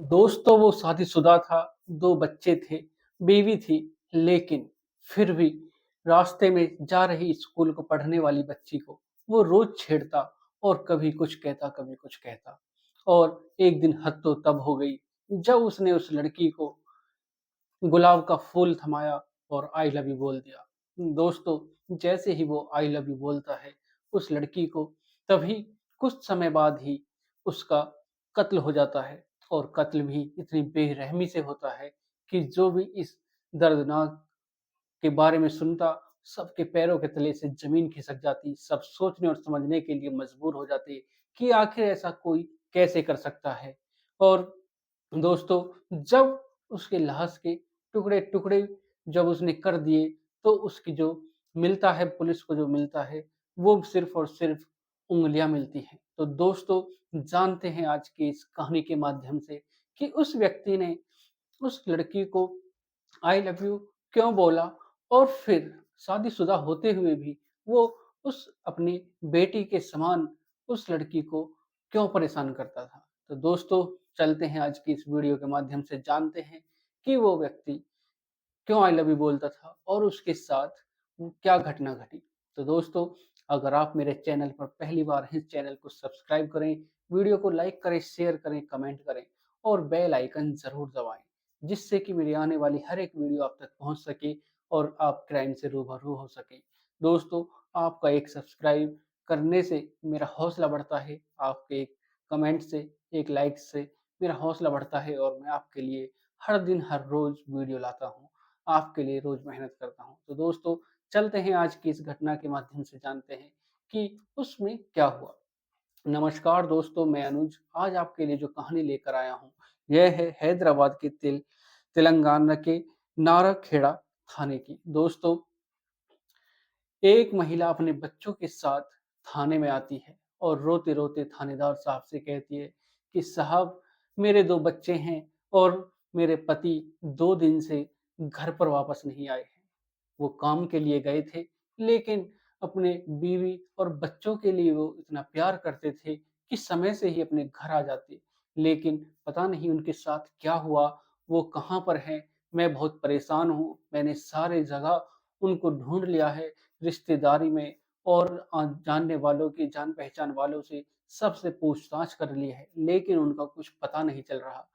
दोस्तों वो शादीशुदा था, 2 बच्चे थे, बीवी थी, लेकिन फिर भी रास्ते में जा रही स्कूल को पढ़ने वाली बच्ची को वो रोज़ छेड़ता और कभी कुछ कहता, कभी कुछ कहता। और एक दिन हद तो तब हो गई जब उसने उस लड़की को गुलाब का फूल थमाया और आई लव यू बोल दिया। दोस्तों जैसे ही वो आई लव यू बोलता है उस लड़की को, तभी कुछ समय बाद ही उसका कत्ल हो जाता है। और कत्ल भी इतनी बेरहमी से होता है कि जो भी इस दर्दनाक के बारे में सुनता, सबके पैरों के तले से ज़मीन खिसक जाती, सब सोचने और समझने के लिए मजबूर हो जाते कि आखिर ऐसा कोई कैसे कर सकता है। और दोस्तों जब उसके लाश के टुकड़े-टुकड़े जब उसने कर दिए, तो उसकी जो मिलता है, पुलिस को जो मिलता है, वो सिर्फ़ और सिर्फ़ उँगलियाँ मिलती हैं। तो दोस्तों जानते हैं आज की इस कहानी के माध्यम से कि उस व्यक्ति ने उस लड़की को आई लव यू क्यों बोला और फिर शादीशुदा होते हुए भी वो उस अपनी बेटी के समान उस लड़की को क्यों परेशान करता था। तो दोस्तों चलते हैं आज की इस वीडियो के माध्यम से जानते हैं कि वो व्यक्ति क्यों आई लव यू बोलता था और उसके साथ वो क्या घटना घटी। तो दोस्तों अगर आप मेरे चैनल पर पहली बार हैं, इस चैनल को सब्सक्राइब करें, वीडियो को लाइक करें, शेयर करें, कमेंट करें और बेल आइकन ज़रूर दबाएँ, जिससे कि मेरी आने वाली हर एक वीडियो आप तक पहुँच सके और आप क्राइम से रूबरू हो सकें। दोस्तों आपका एक सब्सक्राइब करने से मेरा हौसला बढ़ता है, आपके एक कमेंट से, एक लाइक से मेरा हौसला बढ़ता है और मैं आपके लिए हर दिन, हर रोज़ वीडियो लाता हूँ। आपके लिए रोज़ मेहनत करता हूँ। तो दोस्तों चलते हैं आज की इस घटना के माध्यम से जानते हैं कि उसमें क्या हुआ। नमस्कार दोस्तों, मैं अनुज आज आपके लिए जो कहानी लेकर आया हूँ, यह है हैदराबाद के तेलंगाना के नारखेड़ा थाने की। दोस्तों एक महिला अपने बच्चों के साथ थाने में आती है और रोते-रोते थानेदार साहब से कहती है कि साहब मेरे 2 बच्चे हैं और मेरे पति 2 दिन से घर पर वापस नहीं आए हैं। वो काम के लिए गए थे, लेकिन अपने बीवी और बच्चों के लिए वो इतना प्यार करते थे कि समय से ही अपने घर आ जाते। लेकिन पता नहीं उनके साथ क्या हुआ, वो कहाँ पर हैं? मैं बहुत परेशान हूँ। मैंने सारे जगह उनको ढूँढ लिया है, रिश्तेदारी में और जानने वालों की जान-पहचान वालों से सबसे पूछताछ कर ली है, लेकिन उनका कुछ पता नहीं चल रहा।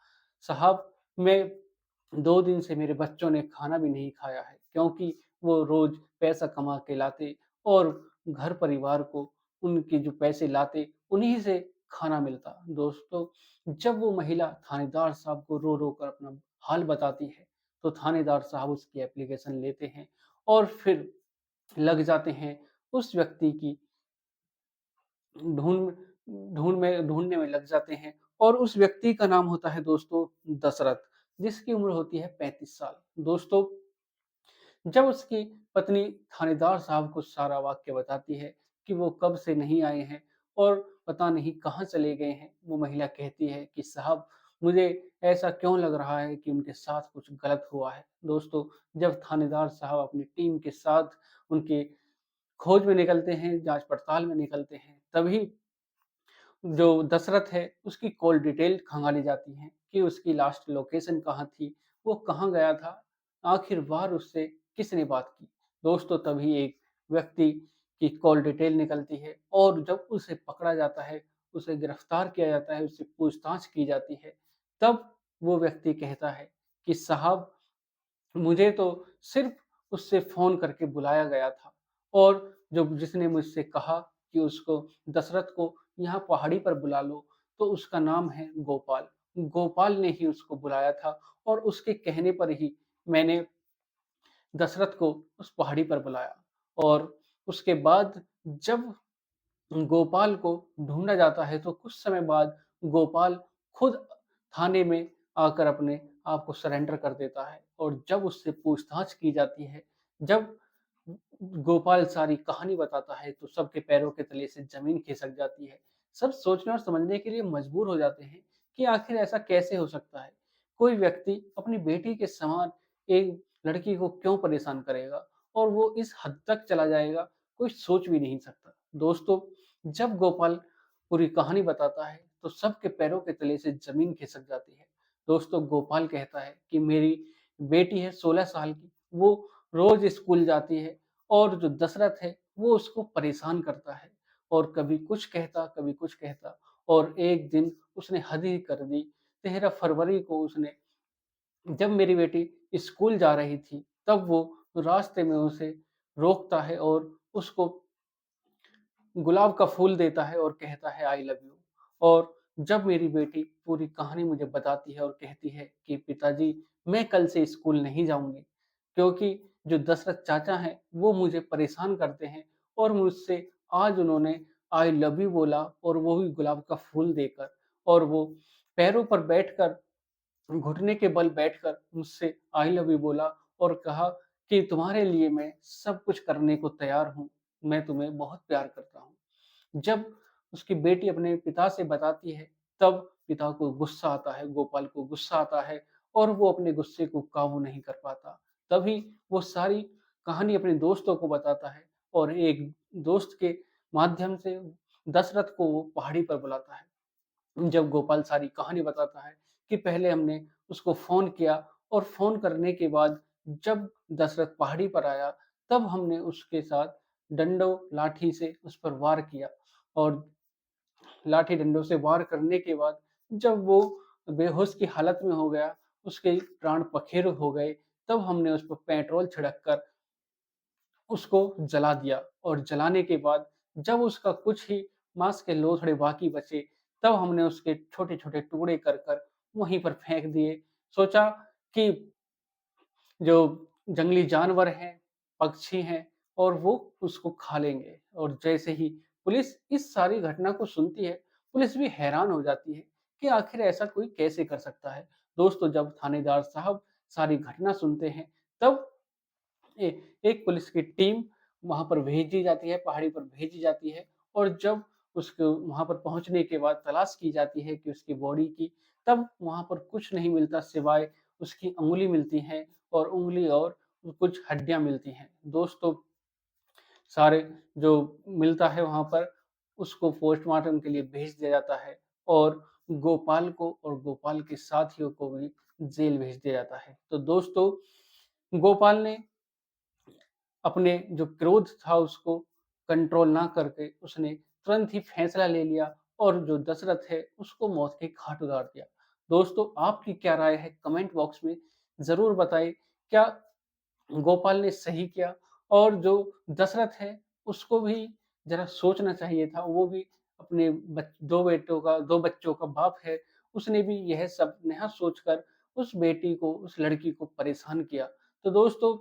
साहब मैं 2 दिन से मेरे बच्चों ने खाना भी नहीं खाया है, क्योंकि वो रोज़ पैसा कमा के लाते और घर परिवार को उनके जो पैसे लाते, उन्हीं से खाना मिलता। दोस्तों, जब वो महिला थानेदार साहब को रो-रो कर अपना हाल बताती है, तो थानेदार साहब उसकी एप्लीकेशन लेते हैं और फिर लग जाते हैं उस व्यक्ति की ढूँढ ढूँढने में लग जाते हैं और उस व्यक्ति का नाम होता है दोस्तों दशरथ, जिसकी उम्र होती है 35 साल। दोस्तों जब उसकी पत्नी थानेदार साहब को सारा वाक़या बताती है कि वो कब से नहीं आए हैं और पता नहीं कहाँ चले गए हैं, वो महिला कहती है कि साहब मुझे ऐसा क्यों लग रहा है कि उनके साथ कुछ गलत हुआ है। दोस्तों जब थानेदार साहब अपनी टीम के साथ उनके खोज में निकलते हैं, जाँच-पड़ताल में निकलते हैं, तभी जो दशरथ है, उसकी कॉल डिटेल खंगाली जाती हैं कि उसकी लास्ट लोकेशन कहाँ थी, वो कहाँ गया था, आखिरकार उससे किसने बात की। दोस्तों तभी एक व्यक्ति की कॉल डिटेल निकलती है और जब उसे पकड़ा जाता है, उसे गिरफ्तार किया जाता है, उससे पूछताछ की जाती है, तब वो व्यक्ति कहता है कि साहब मुझे तो सिर्फ़ उससे फ़ोन करके बुलाया गया था और जो जिसने मुझसे कहा कि उसको दशरथ को यहाँ पहाड़ी पर बुला लो, तो उसका नाम है गोपाल। गोपाल ने ही उसको बुलाया था और उसके कहने पर ही मैंने दशरथ को उस पहाड़ी पर बुलाया और उसके बाद जब गोपाल को ढूँढा जाता है, तो कुछ समय बाद गोपाल खुद थाने में आकर अपने आप को सरेंडर कर देता है और जब उससे पूछताछ की जाती है, जब गोपाल सारी कहानी बताता है, तो सबके पैरों के तले से ज़मीन खिसक जाती है। सब सोचने और समझने के लिए मजबूर हो जाते हैं कि आखिर ऐसा कैसे हो सकता है? कोई व्यक्ति अपनी बेटी के समान एक लड़की को क्यों परेशान करेगा और वो इस हद तक चला जाएगा, कोई सोच भी नहीं सकता। दोस्तों जब गोपाल पूरी कहानी बताता है, तो सबके पैरों के तले से ज़मीन खिसक जाती है। दोस्तों गोपाल कहता है कि मेरी बेटी है 16 साल की, वो रोज स्कूल जाती है और जो दशरथ है वो उसको परेशान करता है और कभी कुछ कहता और एक दिन उसने हद ही कर दी। 13 फरवरी को उसने जब मेरी बेटी स्कूल जा रही थी, तब वो रास्ते में उसे रोकता है और उसको गुलाब का फूल देता है और कहता है आई लव यू। और जब मेरी बेटी पूरी कहानी मुझे बताती है और कहती है कि पिताजी मैं कल से स्कूल नहीं जाऊंगी क्योंकि जो दशरथ चाचा हैं वो मुझे परेशान करते हैं और मुझसे आज उन्होंने आई लव यू बोला और वो भी गुलाब का फूल देकर और वो पैरों पर बैठकर घुटने के बल बैठकर मुझसे आई लव यू बोला और कहा कि तुम्हारे लिए मैं सब कुछ करने को तैयार हूँ, मैं तुम्हें बहुत प्यार करता हूँ। जब उसकी बेटी अपने पिता से बताती है, तब पिता को गुस्सा आता है, गोपाल को गुस्सा आता है और वो अपने गुस्से को काबू नहीं कर पाता। तभी वो सारी कहानी अपने दोस्तों को बताता है और एक दोस्त के माध्यम से दशरथ को वो पहाड़ी पर बुलाता है। जब गोपाल सारी कहानी बताता है कि पहले हमने उसको फ़ोन किया और फ़ोन करने के बाद जब दशरथ पहाड़ी पर आया, तब हमने उसके साथ लाठी से उस पर वार किया और लाठी डंडों से वार करने के बाद जब वो बेहोश की हालत में हो गया, उसके प्राण पखेरु हो गए, तब हमने उस पर पेट्रोल छिड़क कर उसको जला दिया और जलाने के बाद जब उसका कुछ ही मांस के लोथड़े बाकी बचे, तब हमने उसके छोटे-छोटे टुकड़े कर कर वहीं पर फेंक दिए। सोचा कि जो जंगली जानवर हैं, पक्षी हैं और वो उसको खा लेंगे और जैसे ही पुलिस इस सारी घटना को सुनती है, पुलिस भी हैरान हो जाती है कि आखिर ऐसा कोई कैसे कर सकता है। दोस्तों जब थानेदार साहब सारी घटना सुनते हैं, तब ए एक पुलिस की टीम वहाँ पर भेजी जाती है, पहाड़ी पर भेजी जाती है और जब उसको वहाँ पर पहुँचने के बाद तलाश की जाती है कि उसकी बॉडी की, तब वहाँ पर कुछ नहीं मिलता सिवाय उसकी अंगुली मिलती है और उँगली और कुछ हड्डियाँ मिलती हैं। दोस्तों सारे जो मिलता है वहाँ पर उसको पोस्टमार्टम के लिए भेज दिया जाता है और गोपाल को और गोपाल के साथियों को भी जेल भेज दिया जाता है। तो दोस्तों गोपाल ने अपने जो क्रोध था उसको कंट्रोल ना करके उसने तुरंत ही फैसला ले लिया और जो दशरथ है उसको मौत के घाट उतार दिया। दोस्तों आपकी क्या राय है कमेंट बॉक्स में ज़रूर बताइए। क्या गोपाल ने सही किया और जो दशरथ है उसको भी ज़रा सोचना चाहिए था। वो भी अपने 2 बच्चों का बाप है। उसने भी यह सब ना सोचकर उस बेटी को, उस लड़की को परेशान किया। तो दोस्तों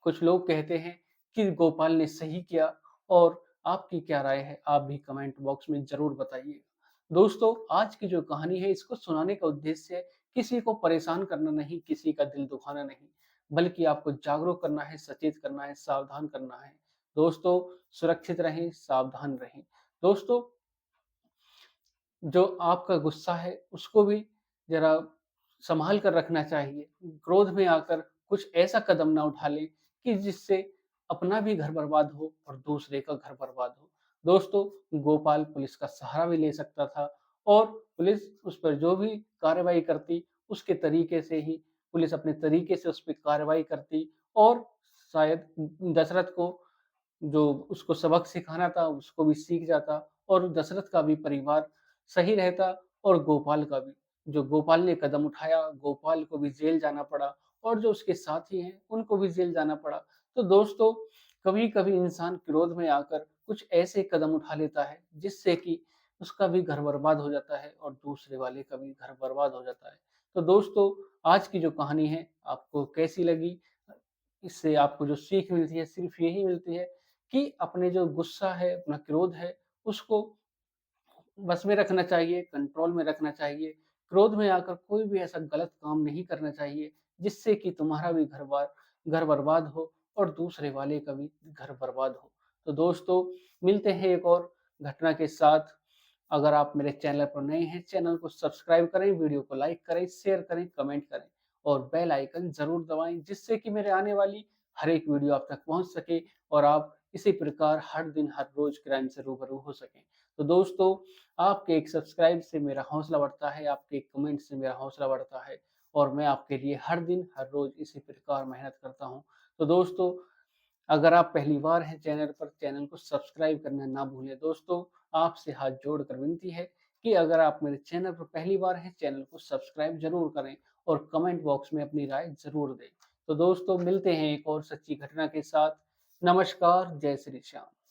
कुछ लोग कहते हैं कि गोपाल ने सही किया और आपकी क्या राय है? आप भी कमेंट बॉक्स में ज़रूर बताइए। दोस्तों, आज की जो कहानी है इसको सुनाने का उद्देश्य किसी को परेशान करना नहीं, किसी का दिल दुखाना नहीं, बल्कि आपको जागरूक करना है, सचेत करना है, सावधान करना है। दोस्तों, सुरक्षित रहें, सावधान रहें। दोस्तों जो आपका गुस्सा है उसको भी ज़रा सँभाल कर रखना चाहिए। क्रोध में आकर कुछ ऐसा कदम ना उठा लें कि जिससे अपना भी घर बर्बाद हो और दूसरे का घर बर्बाद हो। दोस्तों, गोपाल पुलिस का सहारा भी ले सकता था और पुलिस उस पर जो भी कार्रवाई करती उसके तरीके से ही पुलिस अपने तरीके से उस पे कार्रवाई करती और शायद दशरथ को जो उसको सबक सिखाना था उसको भी सीख जाता और दशरथ का भी परिवार सही रहता और गोपाल का भी। जो गोपाल ने कदम उठाया, गोपाल को भी जेल जाना पड़ा और जो उसके साथी हैं, उनको भी जेल जाना पड़ा। तो दोस्तों, कभी-कभी इंसान क्रोध में आकर कुछ ऐसे कदम उठा लेता है, जिससे कि उसका भी घर बर्बाद हो जाता है और दूसरे वाले का भी घर बर्बाद हो जाता है। तो दोस्तों, आज की जो कहानी है, आपको कैसी लगी? इससे आपको जो सीख मिलती है, सिर्फ़ यही मिलती है कि अपने जो गुस्सा है, अपना क्रोध है, उसको बस में रखना चाहिए, कंट्रोल में रखना चाहिए। क्रोध में आकर कोई भी ऐसा गलत काम नहीं करना चाहिए, जिससे कि तुम्हारा भी घर बर्बाद हो और दूसरे वाले का भी घर बर्बाद हो। तो दोस्तों, मिलते हैं एक और घटना के साथ। अगर आप मेरे चैनल पर नए हैं, चैनल को सब्सक्राइब करें, वीडियो को लाइक करें, शेयर करें, कमेंट करें और बेल आइकन ज़रूर दबाएँ, जिससे कि मेरे आने वाली हर एक वीडियो आप तक पहुँच सके और आप इसी प्रकार हर दिन, हर रोज़ क्राइम से रूबरू हो सकें। तो दोस्तों, आपके एक सब्सक्राइब से मेरा हौसला बढ़ता है, आपके एक कमेंट से मेरा हौसला बढ़ता है और मैं आपके लिए हर दिन, हर रोज़ इसी प्रकार मेहनत करता हूँ। तो दोस्तों, अगर आप पहली बार हैं चैनल पर, चैनल को सब्सक्राइब करना ना भूलें। दोस्तों, आपसे हाथ जोड़कर विनती है कि अगर आप मेरे चैनल पर पहली बार हैं, चैनल को सब्सक्राइब ज़रूर करें और कमेंट बॉक्स में अपनी राय ज़रूर दें। तो दोस्तों, मिलते हैं एक और सच्ची घटना के साथ। नमस्कार, जय श्री श्याम।